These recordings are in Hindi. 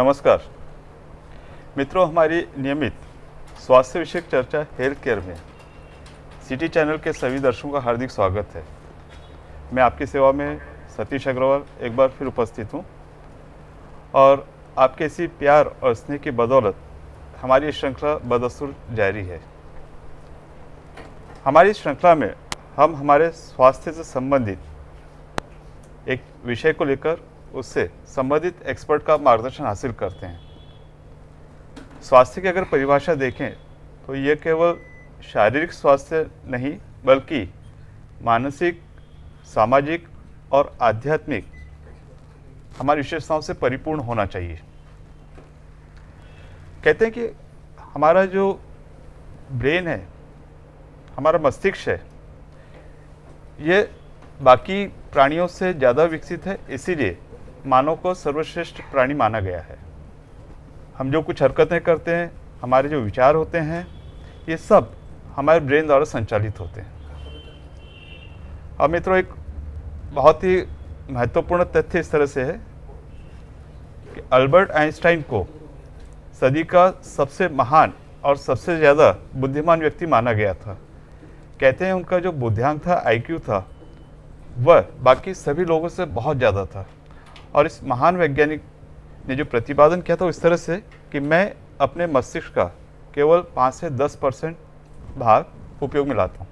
नमस्कार मित्रों, हमारी नियमित स्वास्थ्य विषयक चर्चा हेल्थ केयर में सिटी चैनल के सभी दर्शकों का हार्दिक स्वागत है। मैं आपकी सेवा में सतीश अग्रवाल एक बार फिर उपस्थित हूँ और आपके इसी प्यार और स्नेह की बदौलत हमारी ये श्रृंखला बदस्तूर जारी है। हमारी इस श्रृंखला में हम हमारे स्वास्थ्य से संबंधित एक विषय को लेकर उससे संबंधित एक्सपर्ट का मार्गदर्शन हासिल करते हैं। स्वास्थ्य की अगर परिभाषा देखें तो ये केवल शारीरिक स्वास्थ्य नहीं बल्कि मानसिक, सामाजिक और आध्यात्मिक हमारी विशेषताओं से परिपूर्ण होना चाहिए। कहते हैं कि हमारा जो ब्रेन है, हमारा मस्तिष्क है, ये बाकी प्राणियों से ज़्यादा विकसित है, इसीलिए मानव को सर्वश्रेष्ठ प्राणी माना गया है। हम जो कुछ हरकतें करते हैं, हमारे जो विचार होते हैं, ये सब हमारे ब्रेन द्वारा संचालित होते हैं। अब मित्रों, एक बहुत ही महत्वपूर्ण तथ्य इस तरह से है कि अल्बर्ट आइंस्टाइन को सदी का सबसे महान और सबसे ज़्यादा बुद्धिमान व्यक्ति माना गया था। कहते हैं उनका जो बुद्धिआंक था, IQ था, वह बाकी सभी लोगों से बहुत ज़्यादा था। और इस महान वैज्ञानिक ने जो प्रतिपादन किया था इस तरह से कि मैं अपने मस्तिष्क का केवल 5 से 10% भाग उपयोग में लाता हूँ।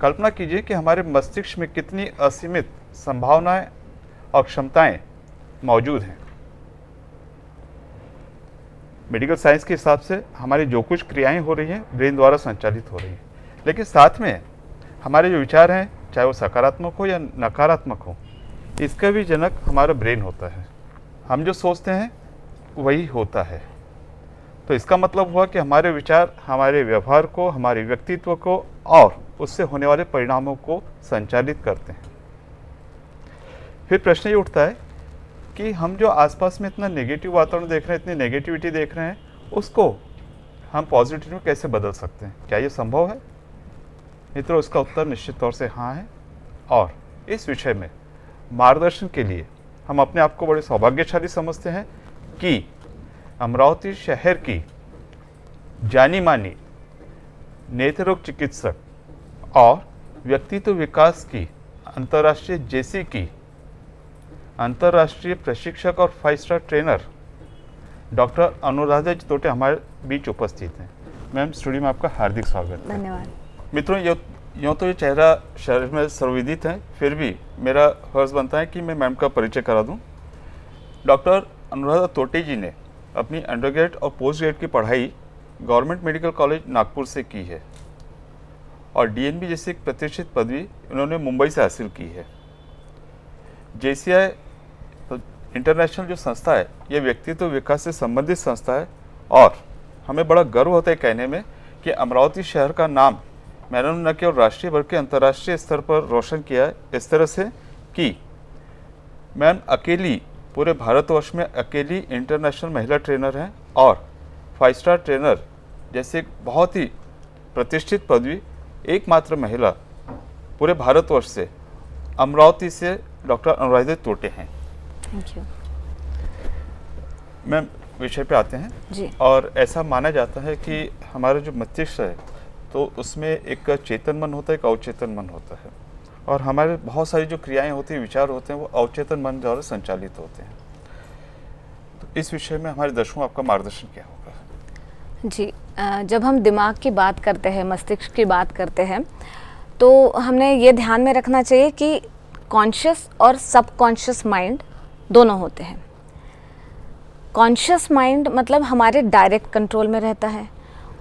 कल्पना कीजिए कि हमारे मस्तिष्क में कितनी असीमित संभावनाएं और क्षमताएं मौजूद हैं। मेडिकल साइंस के हिसाब से हमारी जो कुछ क्रियाएं हो रही हैं ब्रेन द्वारा संचालित हो रही हैं, लेकिन साथ में हमारे जो विचार हैं, चाहे वो सकारात्मक हो या नकारात्मक हो, इसका भी जनक हमारा ब्रेन होता है। हम जो सोचते हैं वही होता है। तो इसका मतलब हुआ कि हमारे विचार हमारे व्यवहार को, हमारे व्यक्तित्व को और उससे होने वाले परिणामों को संचालित करते हैं। फिर प्रश्न ये उठता है कि हम जो आसपास में इतना नेगेटिव वातावरण देख रहे हैं, इतनी नेगेटिविटी देख रहे हैं, उसको हम पॉजिटिव में कैसे बदल सकते हैं? क्या ये संभव है? मित्रों, इसका उत्तर निश्चित तौर से हाँ है। और इस विषय में मार्गदर्शन के लिए हम अपने आप को बड़े सौभाग्यशाली समझते हैं कि अमरावती शहर की जानी मानी नेत्र रोग चिकित्सक और व्यक्तित्व विकास की अंतर्राष्ट्रीय जेसी की अंतर्राष्ट्रीय प्रशिक्षक और 5 स्टार ट्रेनर डॉक्टर अनुराधा जी तोटे हमारे बीच उपस्थित हैं। मैम, स्टूडियो में आपका हार्दिक स्वागत है। धन्यवाद। मित्रों, यूँ तो ये चेहरा शरीर में सर्वविदित है, फिर भी मेरा फर्ज बनता है कि मैं मैम का परिचय करा दूं। डॉक्टर अनुराधा तोटे जी ने अपनी अंडरग्रेड और पोस्ट ग्रेड की पढ़ाई गवर्नमेंट मेडिकल कॉलेज नागपुर से की है और DNB जैसी एक प्रतिष्ठित पदवी उन्होंने मुंबई से हासिल की है। JCI इंटरनेशनल जो संस्था है, ये व्यक्तित्व विकास से संबंधित संस्था है और हमें बड़ा गर्व होता है कहने में कि अमरावती शहर का नाम मैंने न केवल राष्ट्रीय बल्कि अंतर्राष्ट्रीय स्तर पर रोशन किया है, इस तरह से कि मैम अकेली पूरे भारतवर्ष में अकेली इंटरनेशनल महिला ट्रेनर हैं और 5 स्टार ट्रेनर जैसे एक बहुत ही प्रतिष्ठित पदवी एकमात्र महिला पूरे भारतवर्ष से अमरावती से डॉक्टर अनुराधा तोटे हैं। थैंक यू मैम, विषय पे आते हैं जी। और ऐसा माना जाता है कि हमारा जो मस्तिष्क है तो उसमें एक चेतन मन होता है, एक अवचेतन मन होता है और हमारे बहुत सारी जो क्रियाएं होती हैं, विचार होते हैं, वो अवचेतन मन द्वारा संचालित होते हैं। तो इस विषय में हमारे दर्शकों आपका मार्गदर्शन क्या होगा? जी, जब हम दिमाग की बात करते हैं, मस्तिष्क की बात करते हैं, तो हमने ये ध्यान में रखना चाहिए कि कॉन्शियस और सबकॉन्शियस माइंड दोनों होते हैं। कॉन्शियस माइंड मतलब हमारे डायरेक्ट कंट्रोल में रहता है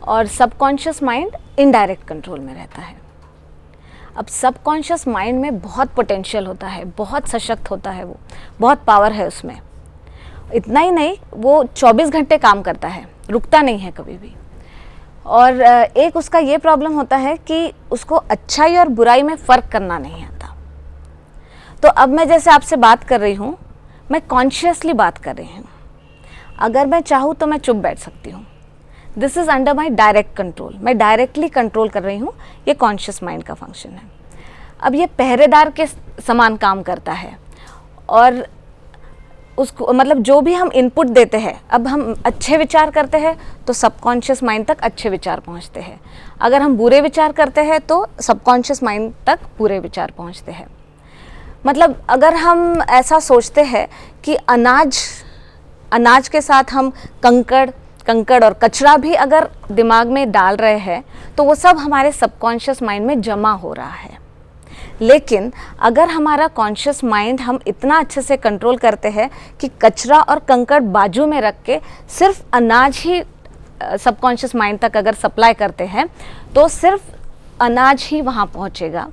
और सबकॉन्शियस माइंड इनडायरेक्ट कंट्रोल में रहता है। अब सबकॉन्शियस माइंड में बहुत पोटेंशियल होता है, बहुत सशक्त होता है, वो बहुत पावर है उसमें। इतना ही नहीं, वो 24 घंटे काम करता है, रुकता नहीं है कभी भी। और एक उसका ये प्रॉब्लम होता है कि उसको अच्छाई और बुराई में फ़र्क करना नहीं आता। तो अब मैं जैसे आपसे बात कर रही हूँ, मैं कॉन्शियसली बात कर रही हूँ। अगर मैं चाहूँ तो मैं चुप बैठ सकती हूँ। This is under my direct control. मैं डायरेक्टली कंट्रोल कर रही हूँ, ये कॉन्शियस माइंड का फंक्शन है। अब ये पहरेदार के समान काम करता है और उसको मतलब जो भी हम इनपुट देते हैं, अब हम अच्छे विचार करते हैं तो सबकॉन्शियस माइंड तक अच्छे विचार पहुंचते हैं, अगर हम बुरे विचार करते हैं तो सबकॉन्शियस माइंड तक बुरे विचार पहुंचते हैं। मतलब अगर हम ऐसा सोचते हैं कि अनाज के साथ हम कंकड़ और कचरा भी अगर दिमाग में डाल रहे हैं तो वो सब हमारे सबकॉन्शियस माइंड में जमा हो रहा है। लेकिन अगर हमारा कॉन्शियस माइंड हम इतना अच्छे से कंट्रोल करते हैं कि कचरा और कंकड़ बाजू में रख के सिर्फ अनाज ही सबकॉन्शियस माइंड तक अगर सप्लाई करते हैं तो सिर्फ अनाज ही वहाँ पहुँचेगा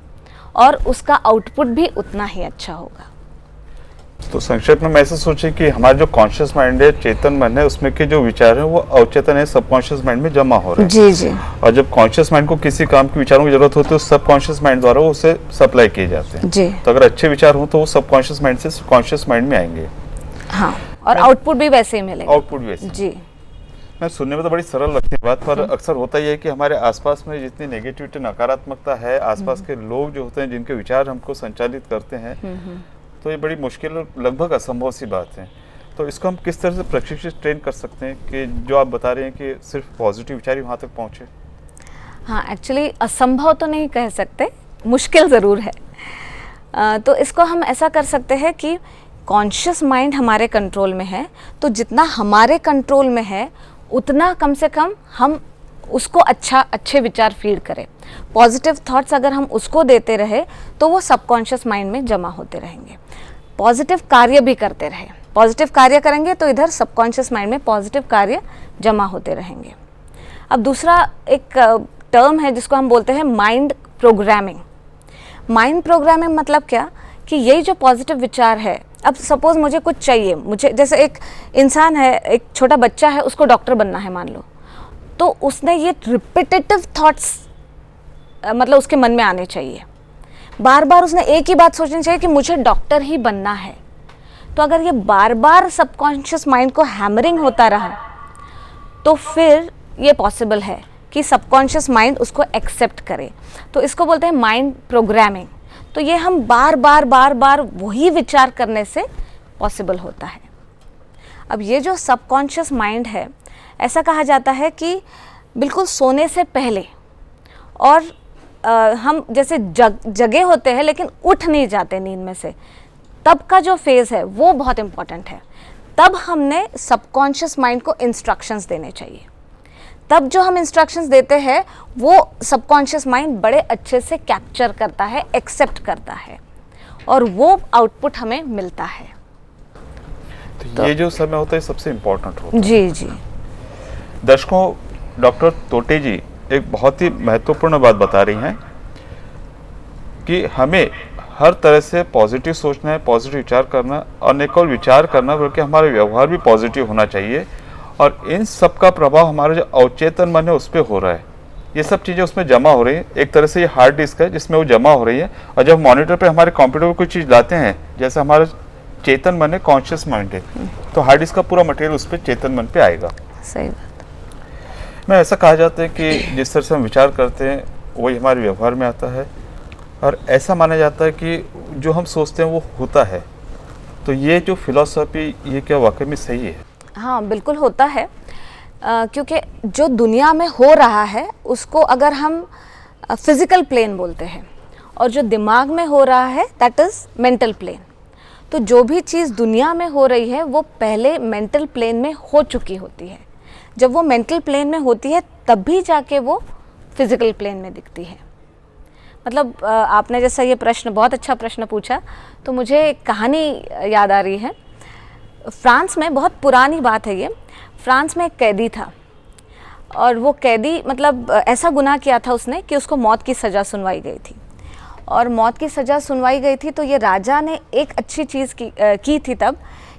और उसका आउटपुट भी उतना ही अच्छा होगा। तो संक्षेप में मैं ऐसा सोचे कि हमारा जो कॉन्शियस माइंड है, चेतन मन है, उसमें के जो विचार है वो अवचेतन है सबकॉन्शियस माइंड में जमा हो रहे हैं। जी जी। और जब कॉन्शियस माइंड को किसी काम के विचारों की जरूरत होती है तो सबकॉन्शियस माइंड द्वारा उसे सप्लाई किए जाते हैं जी। तो अगर अच्छे विचार हो तो वो सबकॉन्शियस माइंड से कॉन्शियस माइंड में आएंगे। हाँ, और आउटपुट भी वैसे ही मिलेगा। आउटपुट वैसे जी। मैं सुनने में तो बड़ी सरल लगती है बात, पर अक्सर होता ही है कि हमारे आसपास में जितनी नेगेटिविटी, नकारात्मकता है, आसपास के लोग जो होते हैं जिनके विचार हमको संचालित करते हैं, तो ये बड़ी मुश्किल, लगभग असंभव सी बात है। तो इसको हम किस तरह से प्रशिक्षित ट्रेन कर सकते हैं कि जो आप बता रहे हैं कि सिर्फ पॉजिटिव विचार ही वहाँ तक पहुँचे? हाँ, एक्चुअली असंभव तो नहीं कह सकते, मुश्किल ज़रूर है। तो इसको हम ऐसा कर सकते हैं कि कॉन्शियस माइंड हमारे कंट्रोल में है, तो जितना हमारे कंट्रोल में है उतना कम से कम हम उसको अच्छे विचार फीड करें। पॉजिटिव थॉट्स अगर हम उसको देते रहे तो वो सबकॉन्शियस माइंड में जमा होते रहेंगे। पॉजिटिव कार्य भी करते रहे, पॉजिटिव कार्य करेंगे तो इधर सबकॉन्शियस माइंड में पॉजिटिव कार्य जमा होते रहेंगे। अब दूसरा एक टर्म है जिसको हम बोलते हैं माइंड प्रोग्रामिंग। माइंड प्रोग्रामिंग मतलब क्या कि यही जो पॉजिटिव विचार है, अब सपोज मुझे कुछ चाहिए, मुझे जैसे एक इंसान है, एक छोटा बच्चा है, उसको डॉक्टर बनना है मान लो, तो उसने ये रिपीटेटिव थॉट्स मतलब उसके मन में आने चाहिए, बार बार उसने एक ही बात सोचनी चाहिए कि मुझे डॉक्टर ही बनना है। तो अगर ये बार बार सबकॉन्शियस माइंड को हैमरिंग होता रहा तो फिर ये पॉसिबल है कि सबकॉन्शियस माइंड उसको एक्सेप्ट करे। तो इसको बोलते हैं माइंड प्रोग्रामिंग। तो ये हम बार बार वही विचार करने से पॉसिबल होता है। अब ये जो सबकॉन्शियस माइंड है, ऐसा कहा जाता है कि बिल्कुल सोने से पहले और हम जैसे जगे होते हैं लेकिन उठ नहीं जाते नींद में से, तब का जो फेज़ है वो बहुत इम्पॉर्टेंट है। तब हमने सबकॉन्शियस माइंड को इंस्ट्रक्शंस देने चाहिए। तब जो हम इंस्ट्रक्शंस देते हैं वो सबकॉन्शियस माइंड बड़े अच्छे से कैप्चर करता है, एक्सेप्ट करता है और वो आउटपुट हमें मिलता है। तो ये जो समय होता है सबसे इम्पोर्टेंट होता है। जी जी। दर्शकों, डॉक्टर तोटे जी एक बहुत ही महत्वपूर्ण बात बता रही हैं कि हमें हर तरह से पॉजिटिव सोचना है, पॉजिटिव विचार करना, और न केवल विचार करना बल्कि हमारा व्यवहार भी पॉजिटिव होना चाहिए। और इन सब का प्रभाव हमारा जो अवचेतन मन है उस पर हो रहा है। ये सब चीज़ें उसमें जमा हो रही हैं। एक तरह से ये हार्ड डिस्क है जिसमें वो जमा हो रही है, और जब मॉनिटर पे हमारे कंप्यूटर पर कोई चीज़ लाते हैं, जैसे हमारा चेतन मन है, कॉन्शियस माइंड है, तो हार्ड डिस्क का पूरा मटेरियल उस पर चेतन मन पे आएगा। सही बात। मैं ऐसा कहा जाता है कि जिस तरह से हम विचार करते हैं वही हमारे व्यवहार में आता है, और ऐसा माना जाता है कि जो हम सोचते हैं वो होता है। तो ये जो फिलॉसफी, ये क्या वाकई में सही है? हाँ, बिल्कुल होता है। क्योंकि जो दुनिया में हो रहा है उसको अगर हम फिजिकल प्लेन बोलते हैं, और जो दिमाग में हो रहा है दैट इज़ मेंटल प्लेन। तो जो भी चीज़ दुनिया में हो रही है वो पहले मेंटल प्लेन में हो चुकी होती है। जब वो मेंटल प्लेन में होती है तब भी जाके वो फिजिकल प्लेन में दिखती है। मतलब आपने जैसा ये प्रश्न, बहुत अच्छा प्रश्न पूछा, तो मुझे एक कहानी याद आ रही है। फ्रांस में, बहुत पुरानी बात है ये, फ्रांस में एक कैदी था, और वो कैदी मतलब ऐसा गुनाह किया था उसने कि उसको मौत की सज़ा सुनवाई गई थी। और मौत की सज़ा सुनवाई गई थी तो ये राजा ने एक अच्छी चीज़ की थी तब,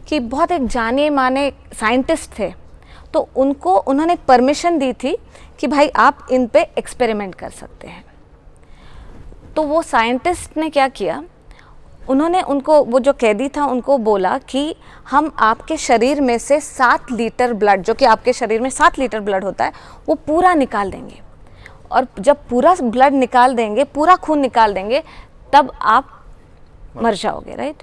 कि बहुत एक जाने माने साइंटिस्ट थे, तो उन्होंने परमिशन दी थी कि भाई आप इन पे एक्सपेरिमेंट कर सकते हैं। तो वो साइंटिस्ट ने क्या किया, उन्होंने उनको, वो जो कैदी था, उनको बोला कि हम आपके शरीर में से 7 लीटर ब्लड, जो कि आपके शरीर में 7 लीटर ब्लड होता है, वो पूरा निकाल देंगे, और जब पूरा ब्लड निकाल देंगे, पूरा खून निकाल देंगे, तब आप मर जाओगे, राइट।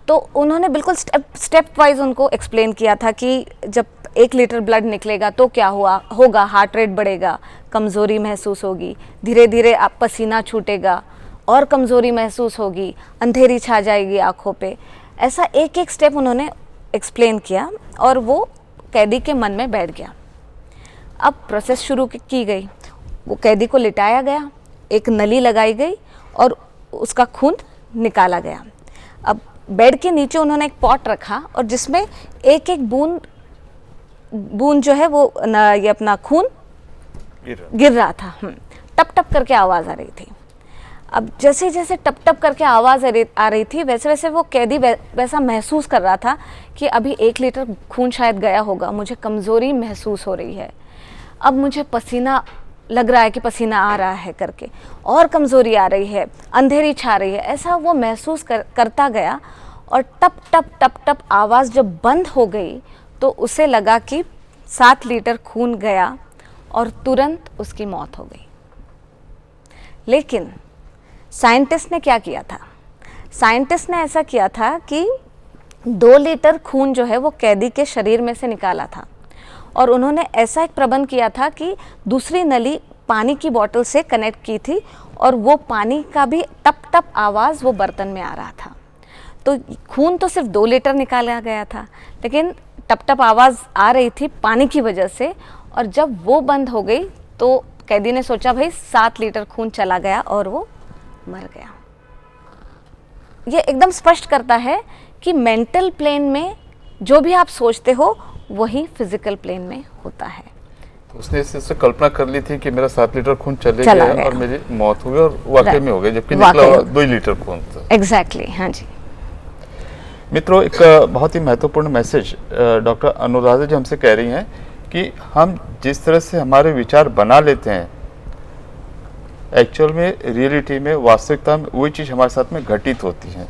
तो उन्होंने बिल्कुल स्टेप वाइज उनको एक्सप्लेन किया था कि जब 1 लीटर ब्लड निकलेगा तो क्या होगा, हार्ट रेट बढ़ेगा, कमज़ोरी महसूस होगी, धीरे धीरे आप पसीना छूटेगा और कमज़ोरी महसूस होगी, अंधेरी छा जाएगी आँखों पे। ऐसा एक एक स्टेप उन्होंने एक्सप्लेन किया और वो कैदी के मन में बैठ गया। अब प्रोसेस शुरू की गई, वो कैदी को लिटाया गया, एक नली लगाई गई और उसका खून निकाला गया। अब बेड के नीचे उन्होंने एक पॉट रखा और जिसमें एक एक बूंद जो है वो ये अपना खून गिर रहा था। टप टप करके आवाज़ आ रही थी। अब जैसे जैसे टप टप करके आवाज़ आ रही थी वैसे वैसे वो कैदी वैसा महसूस कर रहा था कि अभी 1 लीटर खून शायद गया होगा, मुझे कमज़ोरी महसूस हो रही है, अब मुझे पसीना लग रहा है कि पसीना आ रहा है करके, और कमज़ोरी आ रही है, अंधेरी छा रही है, ऐसा वो महसूस करता गया। और टप टप टप टप आवाज़ जब बंद हो गई तो उसे लगा कि 7 लीटर खून गया और तुरंत उसकी मौत हो गई। लेकिन साइंटिस्ट ने क्या किया था? साइंटिस्ट ने ऐसा किया था कि 2 लीटर खून जो है वो कैदी के शरीर में से निकाला था और उन्होंने ऐसा एक प्रबंध किया था कि दूसरी नली पानी की बोतल से कनेक्ट की थी और वो पानी का भी टप टप आवाज़ वो बर्तन में आ रहा था। तो खून तो सिर्फ 2 लीटर निकाला गया था लेकिन टप टप आवाज़ आ रही थी पानी की वजह से, और जब वो बंद हो गई तो कैदी ने सोचा भाई 7 लीटर खून चला गया और वो मर गया। ये एकदम स्पष्ट करता है कि मेंटल प्लेन में जो भी आप सोचते हो वही फिजिकल प्लेन में होता है। तो उसने इससे कल्पना कर ली थी कि मेरा 7 लीटर खून चला गया और मेरी मौत हो गई और वाकई में हो गई, जबकि निकला 2 लीटर खून था। एग्जैक्टली, हाँ जी। मित्रों, एक बहुत ही महत्वपूर्ण मैसेज डॉक्टर अनुराधा जी हमसे कह रही हैं कि हम जिस तरह से हमारे विचार बना लेते हैं, एक्चुअल में रियलिटी में वास्तविकता में वही चीज़ हमारे साथ में घटित होती है।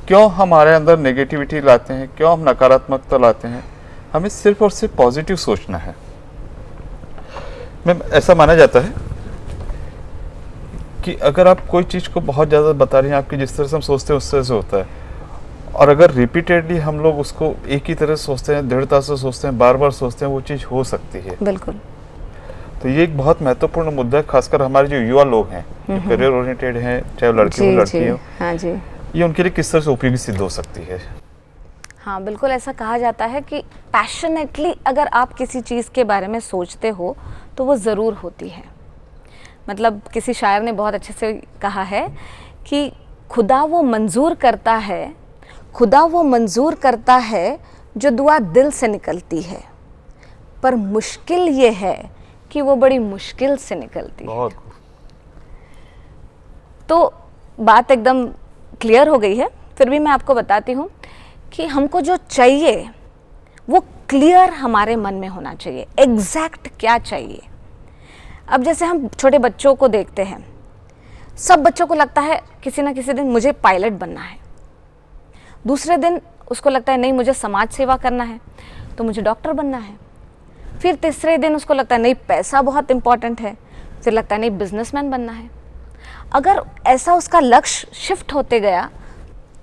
क्यों हमारे अंदर नेगेटिविटी लाते हैं, क्यों हम नकारात्मकता लाते हैं? हमें सिर्फ और सिर्फ पॉजिटिव सोचना है। मैम, ऐसा माना जाता है कि अगर आप कोई चीज़ को बहुत ज़्यादा बता रही हैं, आपकी जिस तरह से हम सोचते हैं उस तरह से होता है, और अगर रिपीटेडली हम लोग उसको एक ही तरह सोचते हैं, दृढ़ता से सोचते हैं, बार बार सोचते हैं, वो चीज़ हो सकती है। बिल्कुल। तो ये एक बहुत महत्वपूर्ण मुद्दा है, खासकर हमारे जो युवा लोग हैं, जो करियर ओरिएंटेड हैं, चाहे वो लड़के हो लड़की हो, हाँ जी, ये उनके लिए किस तरह से उपयोगी सिद्ध हो सकती है? हाँ बिल्कुल, ऐसा कहा जाता है कि पैशनेटली अगर आप किसी चीज़ के बारे में सोचते हो तो वो ज़रूर होती है। मतलब किसी शायर ने बहुत अच्छे से कहा है कि खुदा वो मंजूर करता है, खुदा वो मंजूर करता है जो दुआ दिल से निकलती है, पर मुश्किल ये है कि वो बड़ी मुश्किल से निकलती है। बहुत। तो बात एकदम क्लियर हो गई है, फिर भी मैं आपको बताती हूँ कि हमको जो चाहिए वो क्लियर हमारे मन में होना चाहिए, एग्जैक्ट क्या चाहिए। अब जैसे हम छोटे बच्चों को देखते हैं, सब बच्चों को लगता है किसी ना किसी दिन मुझे पायलट बनना है, दूसरे दिन उसको लगता है नहीं मुझे समाज सेवा करना है तो मुझे डॉक्टर बनना है, फिर तीसरे दिन उसको लगता है नहीं पैसा बहुत इंपॉर्टेंट है, फिर लगता है नहीं बिजनेसमैन बनना है। अगर ऐसा उसका लक्ष्य शिफ्ट होते गया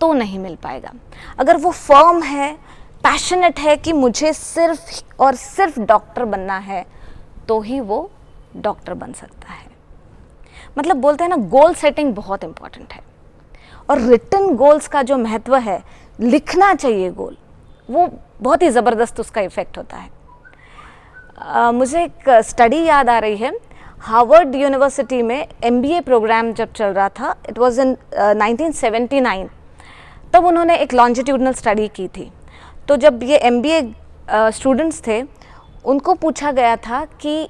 तो नहीं मिल पाएगा। अगर वो फर्म है, पैशनेट है कि मुझे सिर्फ और सिर्फ डॉक्टर बनना है, तो ही वो डॉक्टर बन सकता है। मतलब बोलते हैं ना, गोल सेटिंग बहुत इंपॉर्टेंट है, और रिटन गोल्स का जो महत्व है, लिखना चाहिए गोल, वो बहुत ही ज़बरदस्त उसका इफेक्ट होता है। मुझे एक स्टडी याद आ रही है, हार्वर्ड यूनिवर्सिटी में MBA प्रोग्राम जब चल रहा था, इट वाज इन 1979, तब उन्होंने एक लॉन्जिट्यूडनल स्टडी की थी। तो जब ये MBA स्टूडेंट्स थे, उनको पूछा गया था कि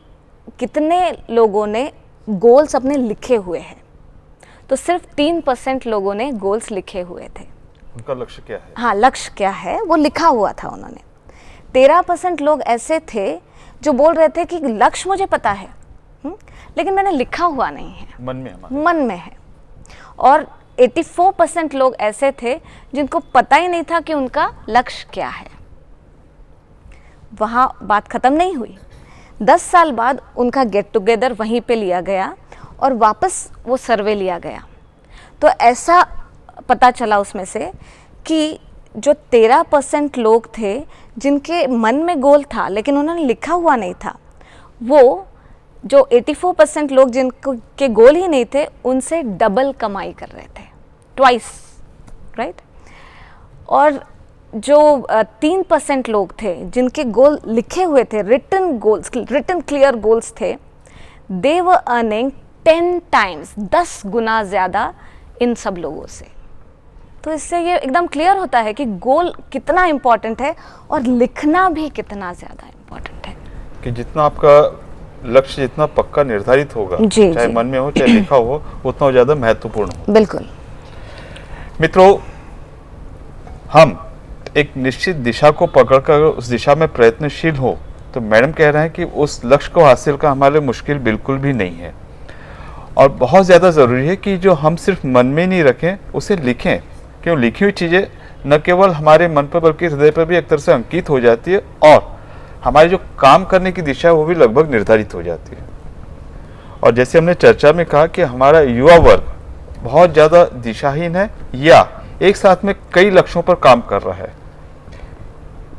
कितने लोगों ने गोल्स अपने लिखे हुए हैं, तो सिर्फ 3% लोगों ने गोल्स लिखे हुए थे। उनका लक्ष्य क्या है? हाँ, लक्ष्य क्या है वो लिखा हुआ था उन्होंने। 13% लोग ऐसे थे जो बोल रहे थे कि लक्ष्य मुझे पता है, लेकिन मैंने लिखा हुआ नहीं है, मन में है। और 84% लोग ऐसे थे जिनको पता ही नहीं था कि उनका लक्ष्य क्या है। वहाँ बात खत्म नहीं हुई। 10 साल बाद उनका गेट टुगेदर वहीं पे लिया गया और वापस वो सर्वे लिया गया। तो ऐसा पता चला उसमें से कि जो 13% लोग थे जिनके मन में गोल था लेकिन उन्होंने लिखा हुआ नहीं था, वो जो 84% लोग जिनको के गोल ही नहीं थे उनसे डबल कमाई कर रहे थे, ट्वाइस, राइट। और जो 3% लोग थे जिनके गोल लिखे हुए थे, written goals, written clear goals थे, दे वर अर्निंग 10 टाइम्स, 10 गुना ज़्यादा इन सब लोगों से। तो इससे ये एकदम क्लियर होता है कि गोल कितना इम्पोर्टेंट है और लिखना भी कितना ज़्यादा इम्पोर्टेंट है। कि जितना आपका लक्ष्य जितना पक्का निर्धारित होगा, चाहे मन में हो चाहे लिखा हो, उतना ज़्यादा महत्वपूर्ण हो। बिल्कुल। मित्रों, हम एक निश्चित दिशा को पकड़कर उस दिशा में प्रयत्नशील हो तो मैडम कह रहे हैं कि उस लक्ष्य को हासिल करना हमारे लिए मुश्किल बिल्कुल भी नहीं है। और बहुत ज़्यादा ज़रूरी है कि जो हम सिर्फ मन में नहीं रखें, उसे लिखें, क्यों लिखी हुई चीज़ें न केवल हमारे मन पर बल्कि हृदय पर भी एक तरह से अंकित हो जाती है और हमारी जो काम करने की दिशा है वो भी लगभग निर्धारित हो जाती है। और जैसे हमने चर्चा में कहा कि हमारा युवा वर्ग बहुत ज़्यादा दिशाहीन है या एक साथ में कई लक्ष्यों पर काम कर रहा है।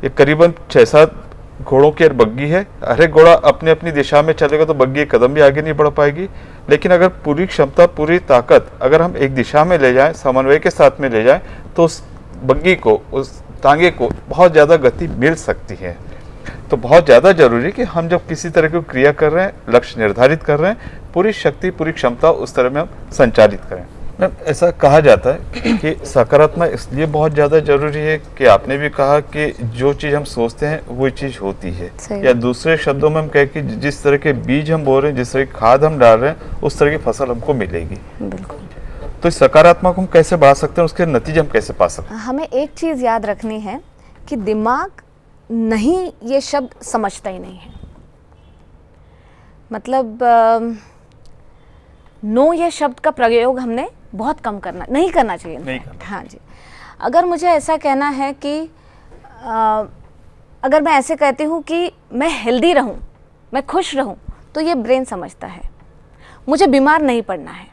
ये करीबन 6-7 घोड़ों की बग्गी है, हर एक घोड़ा अपनी अपनी दिशा में चलेगा तो बग्गी एक कदम भी आगे नहीं बढ़ पाएगी। लेकिन अगर पूरी क्षमता, पूरी ताकत अगर हम एक दिशा में ले जाएं, समन्वय के साथ में ले जाएं, तो उस बग्गी को, उस तांगे को बहुत ज़्यादा गति मिल सकती है। तो बहुत ज़्यादा जरूरी है कि हम जब किसी तरह की क्रिया कर रहे हैं, लक्ष्य निर्धारित कर रहे हैं, पूरी शक्ति, पूरी क्षमता उस तरह में हम संचालित करें। मैम, ऐसा कहा जाता है कि सकारात्मक इसलिए बहुत ज़्यादा जरूरी है कि आपने भी कहा कि जो चीज़ हम सोचते हैं वही चीज़ होती है, या दूसरे शब्दों में हम कहें कि जिस तरह के बीज हम बो रहे हैं, जिस तरह की खाद हम डाल रहे हैं, उस तरह की फसल हमको मिलेगी। बिल्कुल। तो सकारात्मक हम कैसे बढ़ा सकते हैं, उसके नतीजे हम कैसे पा सकते हैं? हमें एक चीज़ याद रखनी है कि दिमाग नहीं ये शब्द समझता ही नहीं है। मतलब नो ये शब्द का प्रयोग हमने बहुत कम नहीं करना चाहिए। नहीं करना। हाँ जी। अगर मुझे ऐसा कहना है कि अगर मैं ऐसे कहती हूँ कि मैं हेल्दी रहूँ, मैं खुश रहूँ, तो ये ब्रेन समझता है। मुझे बीमार नहीं पड़ना है,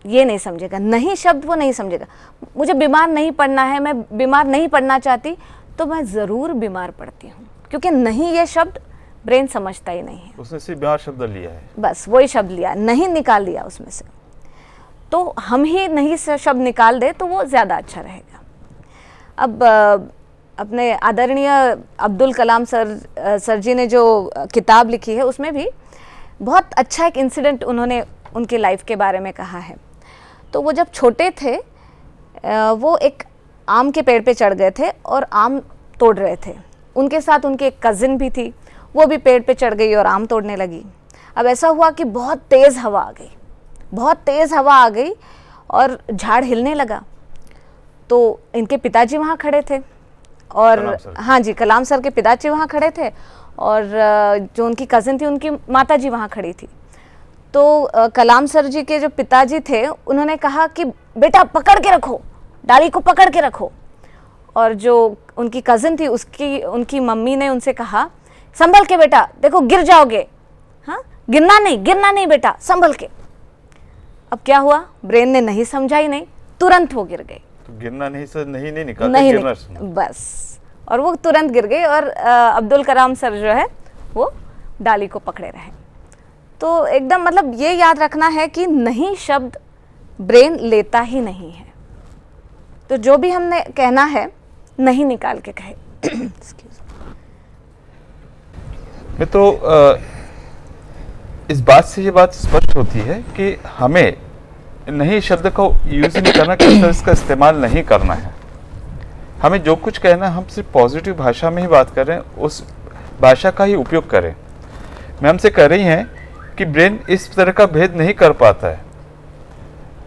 ये नहीं समझेगा। नहीं शब्द वो नहीं समझेगा। मुझे बीमार नहीं पड़ना है, मैं बीमार नहीं पड़ना चाहती, तो मैं ज़रूर बीमार पड़ती हूँ, क्योंकि नहीं ये शब्द ब्रेन समझता ही नहीं है। उसने सिर्फ बीमार शब्द लिया है, बस वही शब्द लिया, नहीं निकाल दिया उसमें से। तो हम ही नहीं से शब्द निकाल दे तो वो ज़्यादा अच्छा रहेगा। अब अपने आदरणीय अब्दुल कलाम सर जी ने जो किताब लिखी है उसमें भी बहुत अच्छा एक इंसिडेंट उन्होंने उनकी लाइफ के बारे में कहा है। तो वो जब छोटे थे वो एक आम के पेड़ पे चढ़ गए थे और आम तोड़ रहे थे। उनके साथ उनकी एक कज़िन भी थी, वो भी पेड़ पे चढ़ गई और आम तोड़ने लगी। अब ऐसा हुआ कि बहुत तेज़ हवा आ गई, बहुत तेज़ हवा आ गई और झाड़ हिलने लगा। तो इनके पिताजी वहाँ खड़े थे और हाँ जी, कलाम सर के पिताजी वहाँ खड़े थे और जो उनकी कज़िन थी उनकी माता जी वहाँ खड़ी थी। तो कलाम सर जी के जो पिताजी थे उन्होंने कहा कि बेटा पकड़ के रखो, डाली को पकड़ के रखो। और जो उनकी कज़िन थी उनकी मम्मी ने उनसे कहा संभल के बेटा, देखो गिर जाओगे, हाँ गिरना नहीं बेटा, संभल के। अब क्या हुआ, ब्रेन ने नहीं समझा ही नहीं, तुरंत वो गिर गई। तो गिरना नहीं से नहीं निकालते, गिरना बस, और वो तुरंत गिर गई और अब्दुल कलाम सर जो है वो डाली को पकड़े रहे। तो एकदम मतलब ये याद रखना है कि नहीं शब्द ब्रेन लेता ही नहीं है। तो जो भी हमने कहना है नहीं निकाल के कहे। तो इस बात से ये बात स्पष्ट होती है कि हमें नहीं शब्द को यूज नहीं करना, किस तरह इसका इस्तेमाल नहीं करना है। हमें जो कुछ कहना है हम सिर्फ पॉजिटिव भाषा में ही बात करें, उस भाषा का ही उपयोग करें। मैम से कह रही हैं कि ब्रेन इस तरह का भेद नहीं कर पाता है।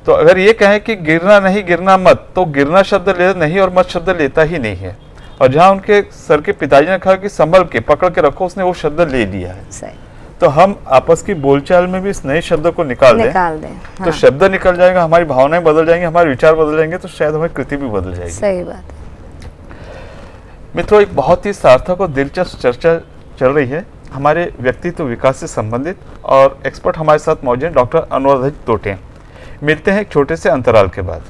तो अगर ये कहें कि गिरना नहीं गिरना मत, तो गिरना शब्द ले नहीं और मत शब्द लेता ही नहीं है। और जहाँ उनके सर के पिताजी ने कहा कि संभल के पकड़ के रखो, उसने वो शब्द ले लिया है। सही। तो हम आपस की बोलचाल में भी इस नए शब्द को निकाल दें। हाँ। तो शब्द निकल जाएगा, हमारी भावनाएं बदल जाएंगी, हमारे विचार बदल जाएंगे, तो शायद हमारी कृति भी बदल जाएगी। सही बात है। मित्रों, एक बहुत ही सार्थक और दिलचस्प चर्चा चल रही है हमारे व्यक्तित्व विकास से संबंधित, और एक्सपर्ट हमारे साथ मौजूद हैं डॉक्टर अनुराधा तोटे। मिलते हैं एक छोटे से अंतराल के बाद।